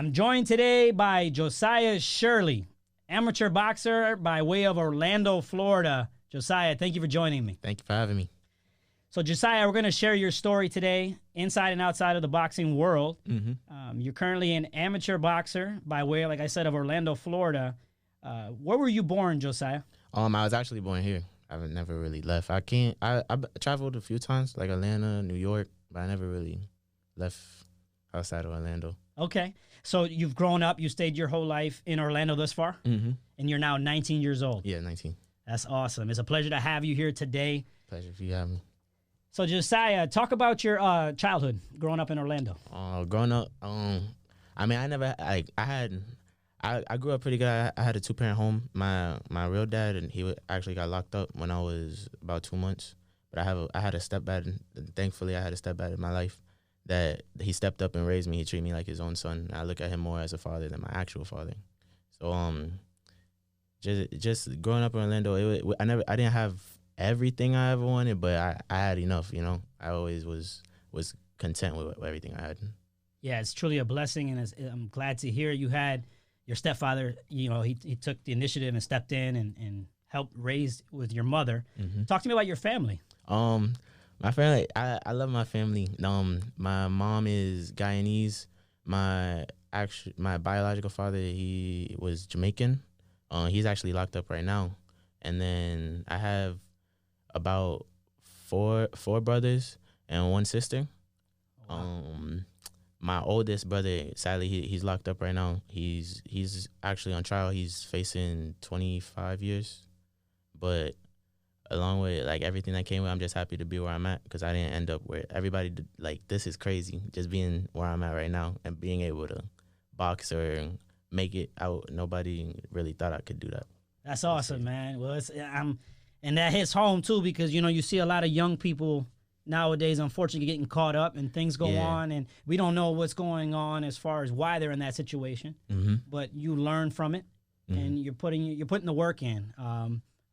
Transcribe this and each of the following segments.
I'm joined today by Jusiyah Shirley, amateur boxer by way of Orlando, Florida. Jusiyah, thank you for joining me. Thank you for having me. So, Jusiyah, we're going to share your story today, inside and outside of the boxing world. You're currently an amateur boxer by way, like I said, of Orlando, Florida. Where were you born, Jusiyah? I was actually born here. I've never really left. I traveled a few times, like Atlanta, New York, but I never really left outside of Orlando. Okay. So you've grown up, you stayed your whole life in Orlando thus far? And you're now 19 years old. Yeah, 19. That's awesome. It's a pleasure to have you here today. Pleasure for you having me. So, Jusiyah, talk about your childhood growing up in Orlando. Growing up, I grew up pretty good. I had a two-parent home. My real dad, and he actually got locked up when I was about 2 months. But I had a stepdad. Thankfully, I had a stepdad in my life that he stepped up and raised me. He treated me like his own son. I look at him more as a father than my actual father. So just growing up in Orlando, I didn't have everything I ever wanted, but I had enough. You know, I always was content with everything I had. Yeah, it's truly a blessing, and I'm glad to hear you had your stepfather. You know, he took the initiative and stepped in and helped raise with your mother. Talk to me about your family. My family, I love my family. My mom is Guyanese. My biological father, he was Jamaican. He's actually locked up right now. And then I have about four brothers and one sister. Wow. My oldest brother, sadly, he's locked up right now. He's actually on trial. He's facing 25 years. But along with like everything that came with, I'm just happy to be where I'm at, because I didn't end up where everybody did. Like, this is crazy, just being where I'm at right now and being able to box or make it out. Nobody really thought I could do that. That's awesome, man. Well, and that hits home too, because you see a lot of young people nowadays, unfortunately, getting caught up and things go on, and we don't know what's going on as far as why they're in that situation. But you learn from it, and you're putting the work in.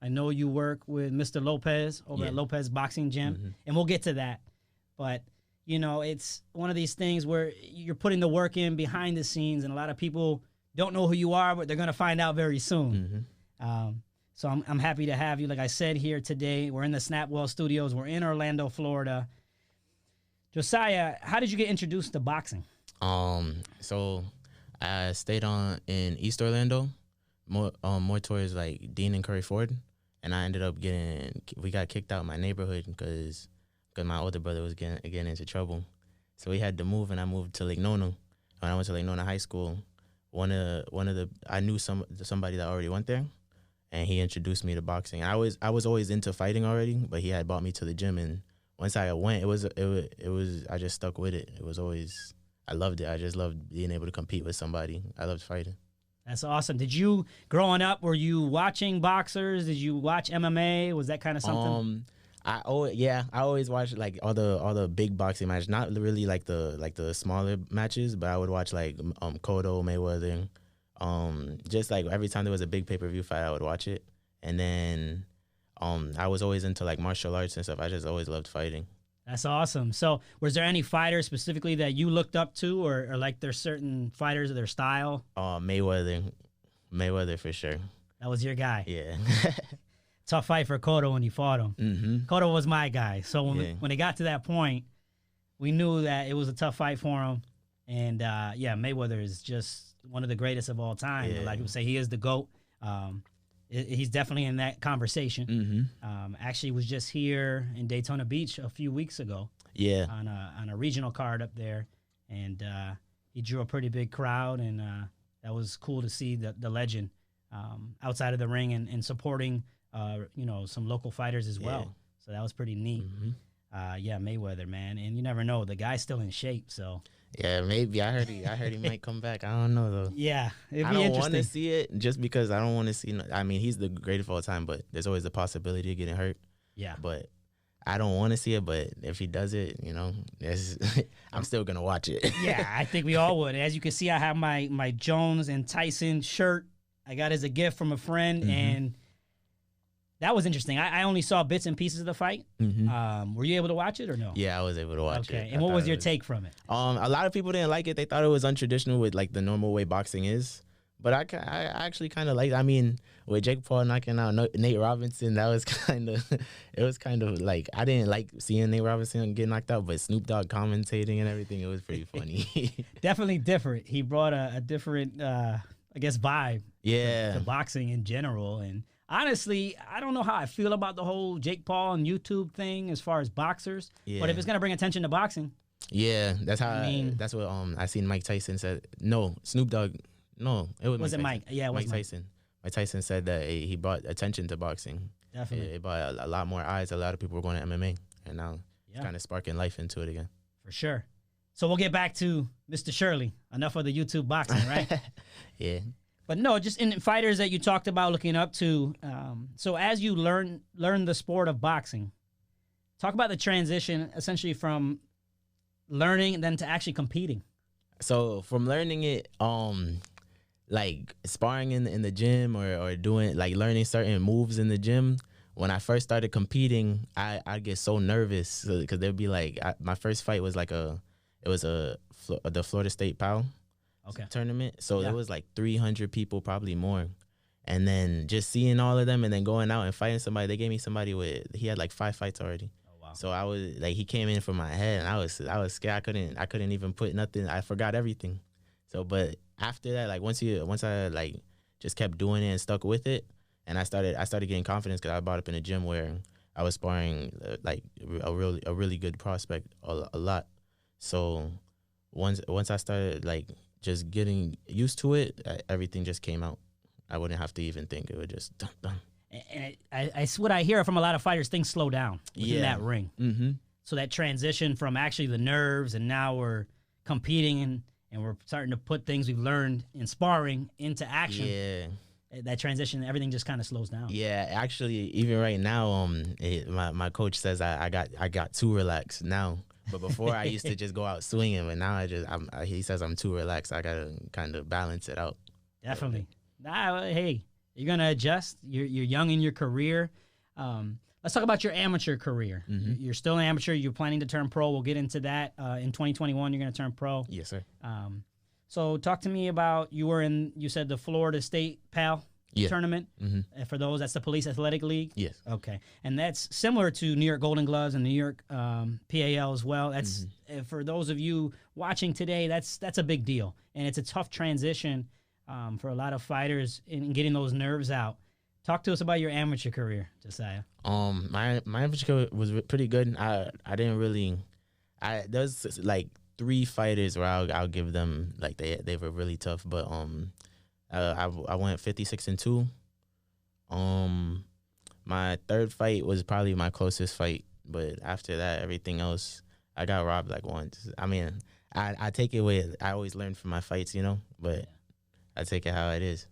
I know you work with Mr. Lopez over at Lopez Boxing Gym, and we'll get to that. But, it's one of these things where you're putting the work in behind the scenes, and a lot of people don't know who you are, but they're going to find out very soon. So I'm happy to have you, like I said, here today. We're in the Snapwell Studios. We're in Orlando, Florida. Jusiyah, how did you get introduced to boxing? So I stayed in East Orlando, more towards like Dean and Curry Ford. And I ended up we got kicked out of my neighborhood because my older brother was getting into trouble. So we had to move, and I moved to Lake Nona. When I went to Lake Nona High School, I knew somebody that already went there, and he introduced me to boxing. I was always into fighting already, but he had brought me to the gym, and once I went, it was I just stuck with it. I loved it. I just loved being able to compete with somebody. I loved fighting. That's awesome. Did you, growing up, were you watching boxers? Did you watch MMA? Was that kind of something? I always watched like all the big boxing matches. Not really like the smaller matches, but I would watch like Cotto, Mayweather. Just like every time there was a big pay-per-view fight, I would watch it. And then I was always into like martial arts and stuff. I just always loved fighting. That's awesome. So was there any fighters specifically that you looked up to, or like there's certain fighters of their style? Mayweather for sure. That was your guy. Yeah. Tough fight for Cotto when you fought him. Cotto was my guy. So when it got to that point, we knew that it was a tough fight for him. And Mayweather is just one of the greatest of all time. Yeah. Like people say, he is the GOAT. He's definitely in that conversation. Actually was just here in Daytona Beach a few weeks ago. Yeah. On a regional card up there, and he drew a pretty big crowd, and that was cool to see the legend outside of the ring and supporting some local fighters as well. So that was pretty neat. Mayweather, man, and you never know, the guy's still in shape. So yeah, maybe I heard he might come back. I don't know though. Yeah, it'd I be don't want to see it just because I don't want to see. I mean, he's the greatest of all time, but there's always the possibility of getting hurt. Yeah, but I don't want to see it. But if he does it, I'm still gonna watch it. Yeah, I think we all would. As you can see, I have my Jones and Tyson shirt. I got as a gift from a friend, and That was interesting. I only saw bits and pieces of the fight. Were you able to watch it or no? Yeah, I was able to watch it. Okay. And what was your take from it? A lot of people didn't like it. They thought it was untraditional with like the normal way boxing is. But I actually kind of liked. I mean, with Jake Paul knocking out Nate Robinson, that was it was kind of like, I didn't like seeing Nate Robinson get knocked out, but Snoop Dogg commentating and everything, it was pretty funny. Definitely different. He brought a different, I guess, vibe. Yeah. To boxing in general. And honestly, I don't know how I feel about the whole Jake Paul and YouTube thing as far as boxers. Yeah. But if it's gonna bring attention to boxing. Yeah, that's how. That's what I seen Mike Tyson said. No, Snoop Dogg. No, it was Mike. Yeah, it was Mike Tyson. Mike Tyson said that he brought attention to boxing. Definitely. It brought a lot more eyes. A lot of people were going to MMA, and now it's kind of sparking life into it again. For sure. So we'll get back to Mr. Shirley. Enough of the YouTube boxing, right? Yeah. But no, just in fighters that you talked about looking up to. So as you learn the sport of boxing, talk about the transition essentially from learning and then to actually competing. So from learning it, like sparring in the gym or doing like learning certain moves in the gym. When I first started competing, I get so nervous because there'd be like my first fight was like the Florida State PAL tournament. So there was like 300 people, probably more. And then just seeing all of them and then going out and fighting somebody, they gave me somebody he had like 5 fights already. Oh, wow. So I was like, he came in for my head and I was scared. I couldn't even put nothing. I forgot everything. So, but after that, like once I like just kept doing it and stuck with it, and I started getting confidence because I brought up in a gym where I was sparring like a really good prospect a lot. So once I started like just getting used to it, everything just came out. I wouldn't have to even think. It would just done. And I what I hear from a lot of fighters, things slow down in that ring. Mm-hmm. So that transition from actually the nerves and now we're competing and we're starting to put things we've learned in sparring into action. Yeah. That transition, everything just kind of slows down. Yeah, actually, even right now, my coach says I got too relaxed now. But before I used to just go out swinging, but now he says I'm too relaxed. I gotta kind of balance it out. Definitely. Hey, you're gonna adjust. You're young in your career. Let's talk about your amateur career. Mm-hmm. You're still an amateur. You're planning to turn pro. We'll get into that. In 2021, you're going to turn pro. Yes, sir. So talk to me about, you said the Florida State PAL tournament. Mm-hmm. For those, that's the Police Athletic League? Yes. Okay. And that's similar to New York Golden Gloves and New York PAL as well. That's for those of you watching today, that's a big deal. And it's a tough transition for a lot of fighters in getting those nerves out. Talk to us about your amateur career, Jusiyah. My amateur career was pretty good. I didn't really. There's like 3 fighters where I'll give them like they were really tough, but I went 56-2. My third fight was probably my closest fight, but after that, everything else I got robbed like once. I mean, I take it with. I always learn from my fights, but I take it how it is.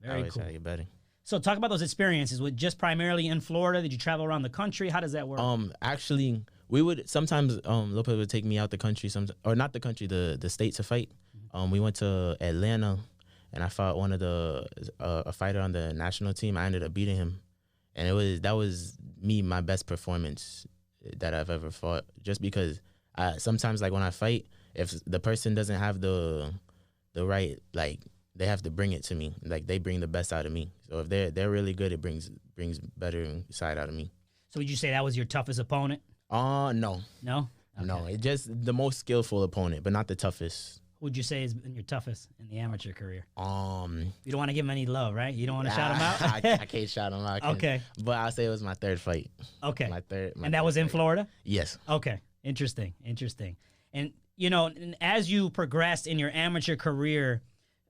Very I always cool. try to get better. So talk about those experiences. Was just primarily in Florida? Did you travel around the country? How does that work? Actually, we would sometimes Lopez would take me out the country, or not the country, the state to fight. We went to Atlanta, and I fought one of a fighter on the national team. I ended up beating him, and that was my best performance that I've ever fought. Just because sometimes like when I fight, if the person doesn't have the right like. They have to bring it to me. Like they bring the best out of me. So if they're really good, it brings better side out of me. So would you say that was your toughest opponent? No. No? Okay. No. It's just the most skillful opponent, but not the toughest. Who would you say has been your toughest in the amateur career? You don't want to give him any love, right? You don't want to shout him out? I can't shout him out. Okay. But I'll say it was my third fight. Okay. My third and that was in fight. Florida? Yes. Okay. Interesting. And, as you progressed in your amateur career,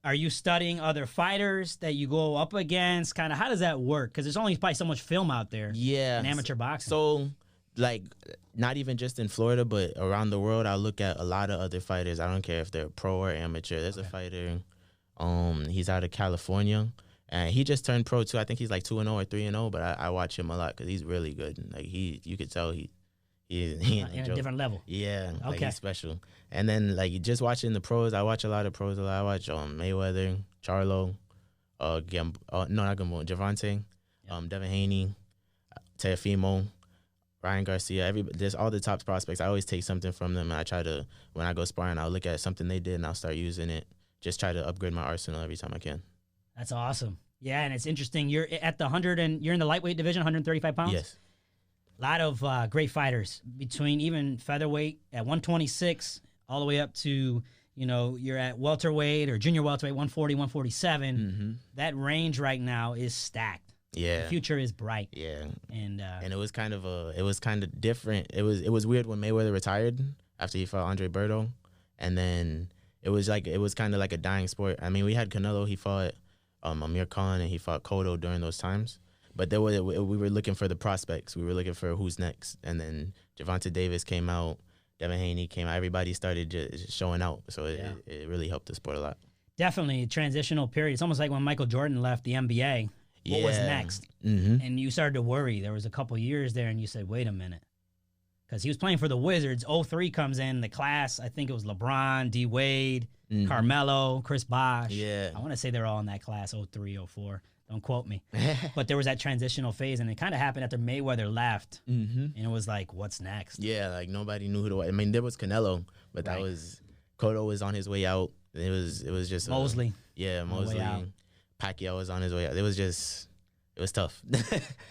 are you studying other fighters that you go up against? Kind of, how does that work? Because there's only probably so much film out there in amateur boxing. So, like, not even just in Florida, but around the world, I'll look at a lot of other fighters. I don't care if they're pro or amateur. There's a fighter, he's out of California, and he just turned pro, too. I think he's like 2-0 or 3-0, but I watch him a lot because he's really good. Like, you could tell he in a different level. Yeah, like he's special. And then like just watching the pros, I watch a lot of pros. I watch Mayweather, Charlo, not Gambo, Javante, Devin Haney, Teofimo, Ryan Garcia, there's all the top prospects. I always take something from them. And I try to, when I go sparring, I'll look at something they did and I'll start using it. Just try to upgrade my arsenal every time I can. That's awesome. Yeah, and it's interesting. You're at the 100 and you're in the lightweight division, 135 pounds. Yes. A lot of great fighters between even featherweight at 126 all the way up to, you know, you're at welterweight or junior welterweight, 140, 147. Mm-hmm. That range right now is stacked. Yeah. The future is bright. Yeah. And it was kind of different. It was weird when Mayweather retired after he fought Andre Berto, and then it was kind of like a dying sport. I mean, we had Canelo, he fought Amir Khan, and he fought Cotto during those times. But we were looking for the prospects. We were looking for who's next. And then Gervonta Davis came out, Devin Haney came out. Everybody started just showing out. So it really helped the sport a lot. Definitely a transitional period. It's almost like when Michael Jordan left the NBA. What was next? Mm-hmm. And you started to worry. There was a couple years there, and you said, wait a minute. Because he was playing for the Wizards. 03 comes in, the class, I think it was LeBron, D. Wade, Carmelo, Chris Bosh. Yeah. I want to say they're all in that class, 03, 04. Don't quote me. But there was that transitional phase, and it kind of happened after Mayweather left. Mm-hmm. And it was like, what's next? Yeah, like nobody knew who to watch. I mean, there was Canelo, but that was Cotto was on his way out. It was just Mosley. Mosley. Pacquiao was on his way out. It was tough.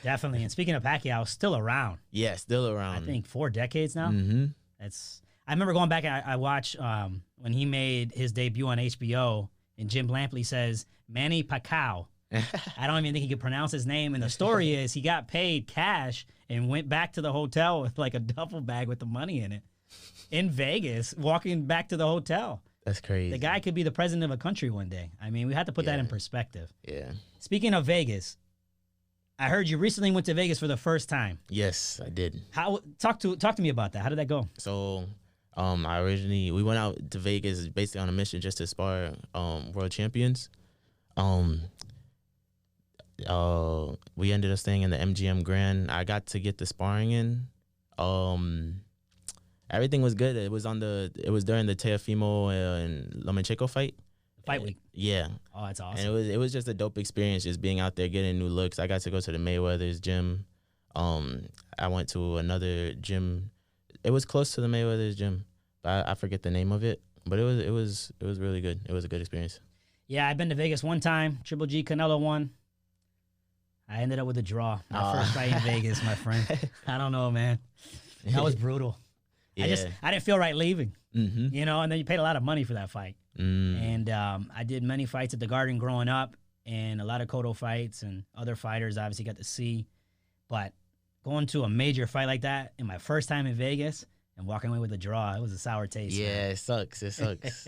Definitely. And speaking of Pacquiao, still around. Yeah, still around. I think 4 decades now. Mm-hmm. I remember going back and I watched when he made his debut on HBO, and Jim Lampley says Manny Pacquiao. I don't even think he could pronounce his name. And the story is he got paid cash and went back to the hotel with like a duffel bag with the money in it in Vegas, walking back to the hotel. That's crazy. The guy could be the president of a country one day. I mean, we have to put that in perspective. Yeah. Speaking of Vegas, I heard you recently went to Vegas for the first time. Yes, I did. Talk to me about that. How did that go? So, we went out to Vegas basically on a mission just to spar world champions. We ended up staying in the MGM Grand. I got to get the sparring in. Everything was good. It was during the Teofimo and Lomachenko fight. Fight week. Yeah. Oh, that's awesome. And it was just a dope experience, just being out there getting new looks. I got to go to the Mayweather's gym. I went to another gym. It was close to the Mayweather's gym, but I forget the name of it. But it was really good. It was a good experience. Yeah, I've been to Vegas one time. Triple G Canelo won. I ended up with a draw. My first fight in Vegas, my friend. I don't know, man. That was brutal. Yeah. I didn't feel right leaving, you know, and then you paid a lot of money for that fight. And I did many fights at the Garden growing up, and a lot of Cotto fights and other fighters obviously got to see. But going to a major fight like that in my first time in Vegas and walking away with a draw, it was a sour taste. Yeah, man. It sucks.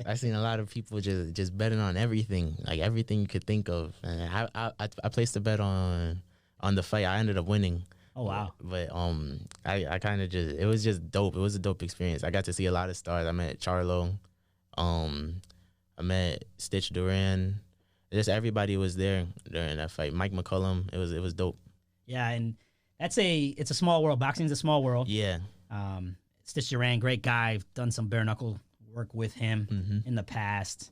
I've seen a lot of people just betting on everything, like everything you could think of. And I placed a bet on the fight. I ended up winning. Oh, wow. But I kind of it was just dope. It was a dope experience. I got to see a lot of stars. I met Charlo. I met Stitch Duran. Just everybody was there during that fight. Mike McCollum. It was dope. Yeah, and it's a small world. Boxing's a small world. Yeah. Stitch Duran, great guy. I've done some bare knuckle work with him in the past.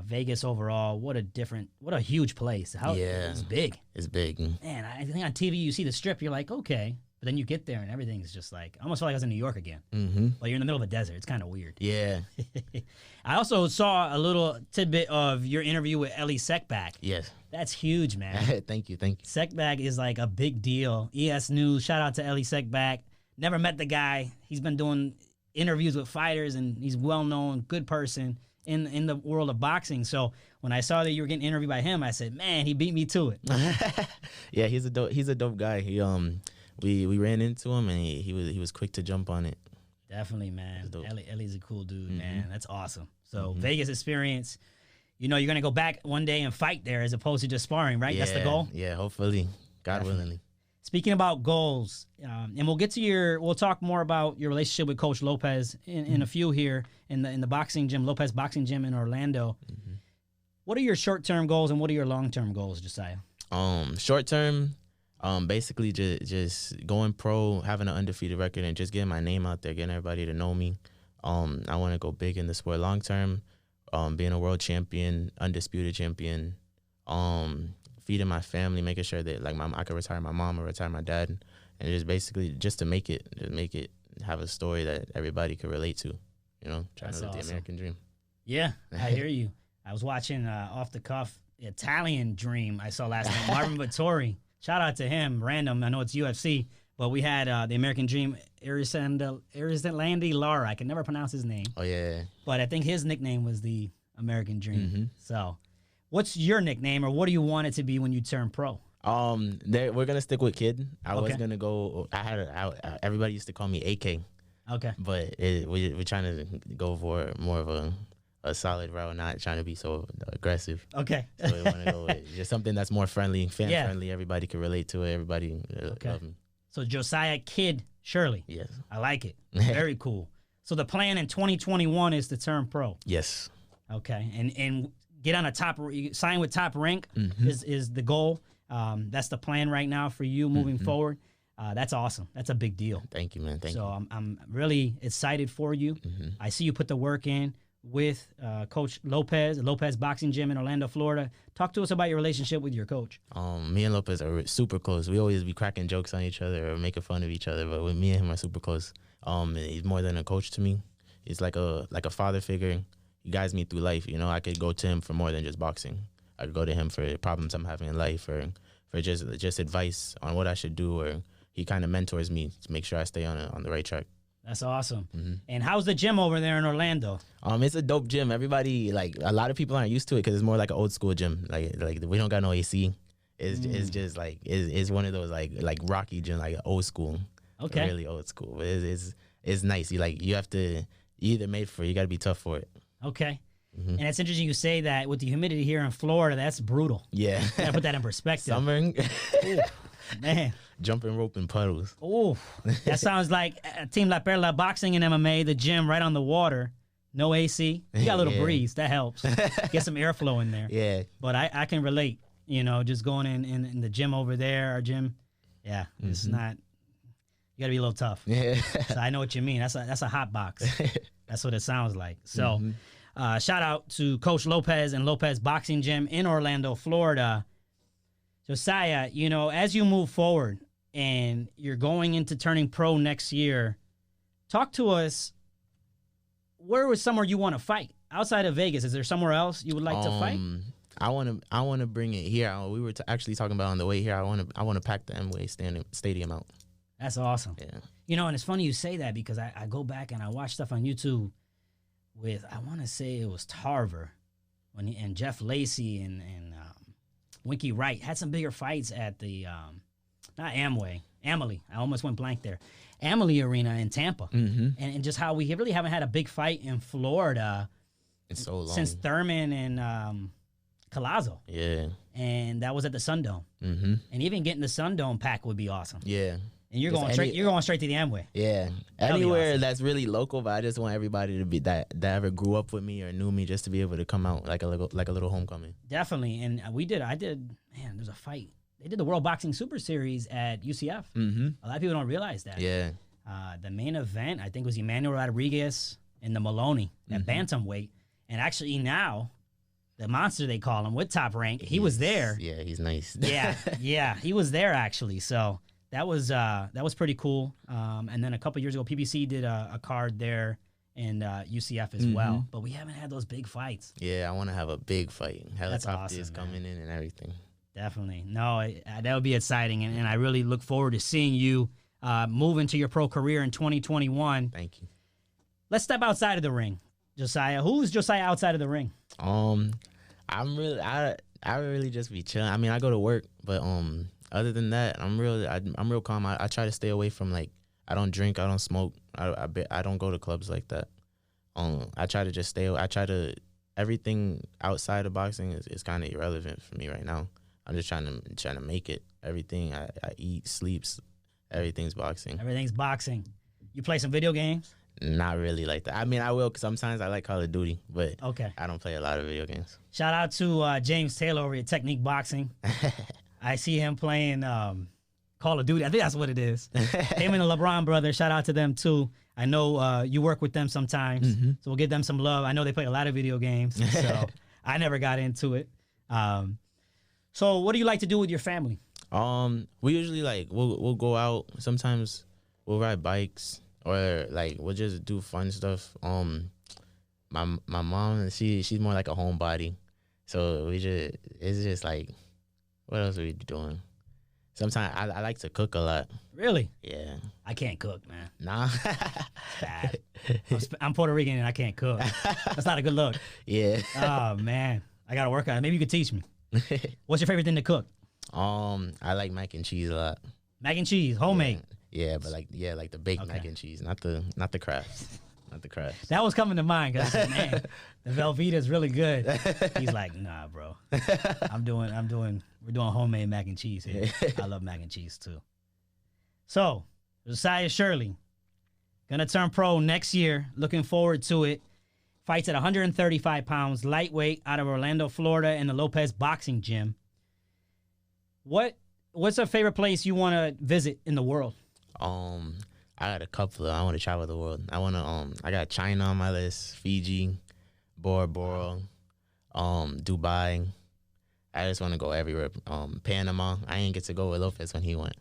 Vegas overall, what a huge place. It's big. It's big. Man, I think on TV you see the strip, you're like, okay. But then you get there and everything's just like, I almost felt like I was in New York again. But you're in the middle of a desert. It's kind of weird. Yeah. I also saw a little tidbit of your interview with Ellie Seckbach. Yes. That's huge, man. Thank you. Seckbach is like a big deal. ES News, shout out to Ellie Seckbach. Never met the guy. He's been doing interviews with fighters, and he's well-known, good person in the world of boxing. So when I saw that you were getting interviewed by him, I said, man, he beat me to it. Yeah, he's a dope guy. He we ran into him, and he was quick to jump on it. Definitely, man. Ellie's a cool dude, man. That's awesome. So Vegas experience, you know, you're going to go back one day and fight there as opposed to just sparring, right? Yeah, that's the goal? Yeah, hopefully. God willingly. Speaking about goals, and we'll talk more about your relationship with Coach Lopez in a few here in the boxing gym, Lopez Boxing Gym in Orlando. What are your short-term goals and what are your long-term goals, Jusiyah? Short-term, basically just going pro, having an undefeated record, and just getting my name out there, getting everybody to know me. I want to go big in the sport. Long-term, being a world champion, undisputed champion, feeding my family, making sure that like I could retire my mom or retire my dad, and just basically just to make it have a story that everybody could relate to. You know, trying to live the American dream. Yeah, I hear you. I was watching off the cuff Italian Dream I saw last night. Marvin Vittori. Shout out to him. Random. I know it's UFC, but we had the American Dream, Arislandi Lara. I can never pronounce his name. Oh, yeah. But I think his nickname was the American Dream. So what's your nickname, or what do you want it to be when you turn pro? We're going to stick with Kid. I was going to go, everybody used to call me AK. Okay. But we're trying to go for more of a solid route, not trying to be so aggressive. Okay. So we want to go with just something that's more friendly, fan-friendly. Everybody can relate to it. Everybody love me. So Jusiyah Kid Shirley. Yes. I like it. Very cool. So the plan in 2021 is to turn pro. Yes. Okay. And get on sign with Top Rank is the goal. That's the plan right now for you moving forward. That's awesome. That's a big deal. Thank you, man. Thank you. So I'm really excited for you. I see you put the work in with Coach Lopez Boxing Gym in Orlando, Florida. Talk to us about your relationship with your coach. Me and Lopez are super close. We always be cracking jokes on each other or making fun of each other, but with me and him are super close. He's more than a coach to me. He's like a father figure. He guides me through life. You know, I could go to him for more than just boxing. I could go to him for problems I'm having in life, or for just advice on what I should do, or he kind of mentors me to make sure I stay on the right track. That's awesome. And how's the gym over there in Orlando? It's a dope gym. Everybody, like, a lot of people aren't used to it because it's more like an old school gym. Like we don't got no AC. It's just like it's one of those like Rocky gym, like old school. Okay. Really old school. But it's nice. You have to, you either made for it, you got to be tough for it. Okay. And it's interesting you say that with the humidity here in Florida. That's brutal. Yeah. You gotta put that in perspective. Summer. Ooh, man. Jumping rope and puddles. Oh, that sounds like a team like Perla Boxing and MMA, the gym right on the water. No AC. You got a little breeze. That helps. Get some airflow in there. Yeah. But I can relate, just going in the gym over there, our gym. Yeah, it's not, you got to be a little tough. Yeah. So I know what you mean. That's a hot box. That's what it sounds like. So shout out to Coach Lopez and Lopez Boxing Gym in Orlando, Florida. Jusiyah, as you move forward and you're going into turning pro next year, talk to us. Where was somewhere you want to fight outside of Vegas? Is there somewhere else you would like to fight? I want to bring it here. We were actually talking about on the way here. I want to pack the Amway Stadium out. That's awesome. Yeah. And it's funny you say that because I go back and I watch stuff on YouTube with, I want to say it was Tarver and Jeff Lacey and Winky Wright had some bigger fights at the not Amway, Amalie. I almost went blank there. Amalie Arena in Tampa. And just how we really haven't had a big fight in Florida it's so long since Thurman and Collazo. Yeah. And that was at the Sundome. And even getting the Sundome pack would be awesome. Yeah. And you're going straight to the Amway. Yeah. That'd Anywhere awesome. that's really local, but I just want everybody to be that ever grew up with me or knew me, just to be able to come out like a little homecoming. Definitely. And man, there's a fight. They did the World Boxing Super Series at UCF. A lot of people don't realize that. Yeah. The main event, I think, was Emmanuel Rodriguez and the Maloney at bantamweight. And actually now, the monster they call him with Top Rank, he was there. Yeah, he's nice. yeah, he was there actually. So that was pretty cool. And then a couple years ago, PBC did a card there in UCF as well. But we haven't had those big fights. Yeah, I want to have a big fight. Helicopters awesome, coming in and everything. Definitely. No, that would be exciting. And I really look forward to seeing you move into your pro career in 2021. Thank you. Let's step outside of the ring. Jusiyah, who's Jusiyah outside of the ring? I really just be chilling. I mean, I go to work, but other than that, I'm real calm. I try to stay away from, like, I don't drink, I don't smoke, I don't go to clubs like that. I try to just stay. Everything outside of boxing is kind of irrelevant for me right now. I'm just trying to make it. Everything I eat, sleeps, everything's boxing. Everything's boxing. You play some video games? Not really like that. I mean, I will, because sometimes I like Call of Duty, but okay. I don't play a lot of video games. Shout out to James Taylor over at Technique Boxing. I see him playing Call of Duty. I think that's what it is. Him and the LeBron brothers, shout out to them too. I know you work with them sometimes, so we'll give them some love. I know they play a lot of video games, so I never got into it. So what do you like to do with your family? We usually like we'll go out. Sometimes we'll ride bikes or like we'll just do fun stuff. My mom, she's more like a homebody, so it's just like, what else are we doing? Sometimes I like to cook a lot. Really? Yeah. I can't cook, man. Nah. It's bad. I'm Puerto Rican and I can't cook. That's not a good look. Yeah. Oh man, I gotta work on it. Maybe you could teach me. What's your favorite thing to cook? I like mac and cheese a lot. Mac and cheese, homemade. Yeah, but like the baked mac and cheese, not the Kraft. Not the Kraft. That was coming to mind because I said, man, the Velveeta is really good. He's like, nah, bro. We're doing homemade mac and cheese here. I love mac and cheese too. So, Jusiyah Shirley, gonna turn pro next year. Looking forward to it. Fights at 135 pounds, lightweight, out of Orlando, Florida, in the Lopez Boxing Gym. What's a favorite place you want to visit in the world? I got a couple. I want to travel the world. I got China on my list, Fiji, Bora Bora, Dubai. I just want to go everywhere. Panama. I ain't get to go with Lopez when he went.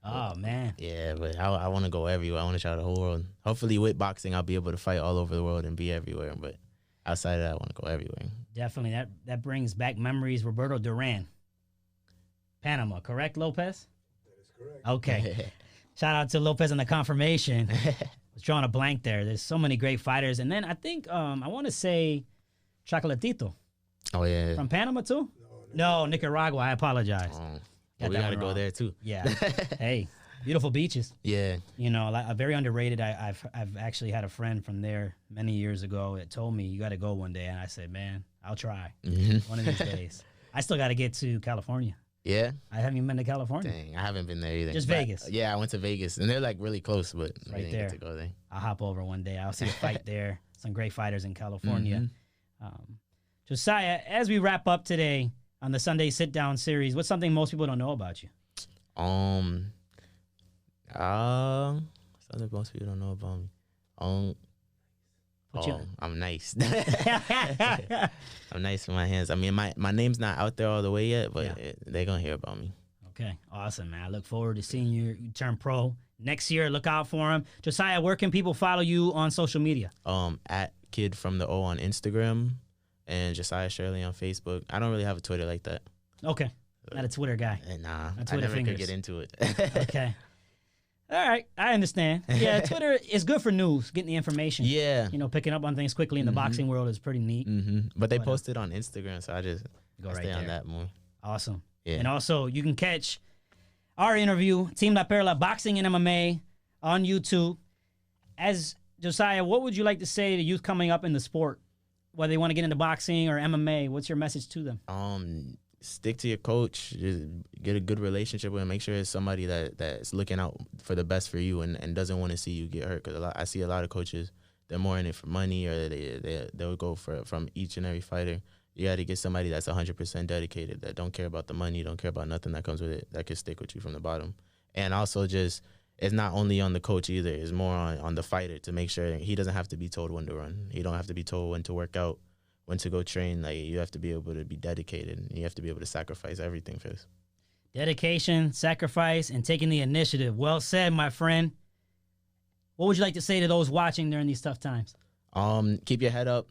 Oh, man. Yeah, but I want to go everywhere. I want to travel the whole world. Hopefully with boxing, I'll be able to fight all over the world and be everywhere. But outside of that, I want to go everywhere. Definitely. That brings back memories. Roberto Duran. Panama, correct, Lopez? That is correct. Okay. Shout out to Lopez on the confirmation. Was drawing a blank there. There's so many great fighters. And then I think, I want to say Chocolatito. Oh, yeah. From Panama, too? No, Nicaragua. I apologize. Well, we got to go there, too. Yeah. Hey, beautiful beaches. Yeah. You know, like, very underrated. I've actually had a friend from there many years ago that told me, you got to go one day. And I said, man, I'll try one of these days. I still got to get to California. Yeah? I haven't even been to California. Dang, I haven't been there either. Just Vegas. Yeah, I went to Vegas, and they're like really close, but right I didn't there. get to go there. I'll hop over one day. I'll see a fight there. Some great fighters in California. Jusiyah, as we wrap up today on the Sunday Sit Down series, what's something most people don't know about you? Something most people don't know about me. I'm nice. I'm nice with my hands. I mean, my name's not out there all the way yet, but they're going to hear about me. Okay, awesome, man. I look forward to seeing you turn pro next year. Look out for him. Jusiyah, where can people follow you on social media? At Kid from the O on Instagram and Jusiyah Shirley on Facebook. I don't really have a Twitter like that. Okay, not a Twitter guy. Nah, I never could get into it. Okay. All right, I understand. Yeah, Twitter is good for news, getting the information. Yeah. You know, picking up on things quickly in the boxing world is pretty neat. But they post it on Instagram, so I just go right stay there on that more. Awesome. Yeah. And also, you can catch our interview, Team La Perla Boxing and MMA, on YouTube. As Jusiyah, what would you like to say to youth coming up in the sport, whether they want to get into boxing or MMA? What's your message to them? Stick to your coach. Just get a good relationship with him. Make sure it's somebody that's looking out for the best for you and doesn't want to see you get hurt. Because I see a lot of coaches, they're more in it for money, or they'll go from each and every fighter. You got to get somebody that's 100% dedicated, that don't care about the money, don't care about nothing that comes with it, that can stick with you from the bottom. And also just, it's not only on the coach either. It's more on the fighter to make sure he doesn't have to be told when to run. He don't have to be told when to work out, when to go train. Like, you have to be able to be dedicated, and you have to be able to sacrifice everything for this. Dedication, sacrifice, and taking the initiative. Well said, my friend. What would you like to say to those watching during these tough times? Keep your head up.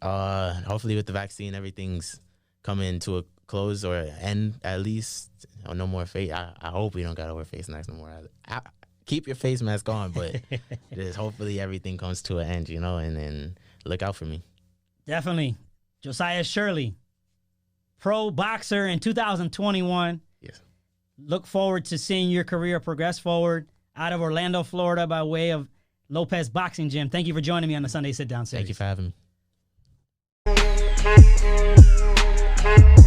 Hopefully with the vaccine, everything's coming to a close or end at least. No more face. I hope we don't gotta wear face masks no more. Keep your face mask on, but just hopefully everything comes to an end, and then look out for me. Definitely. Jusiyah Shirley, pro boxer in 2021. Yes. Look forward to seeing your career progress forward out of Orlando, Florida, by way of Lopez Boxing Gym. Thank you for joining me on the Sunday Sit Down series. Thank you for having me.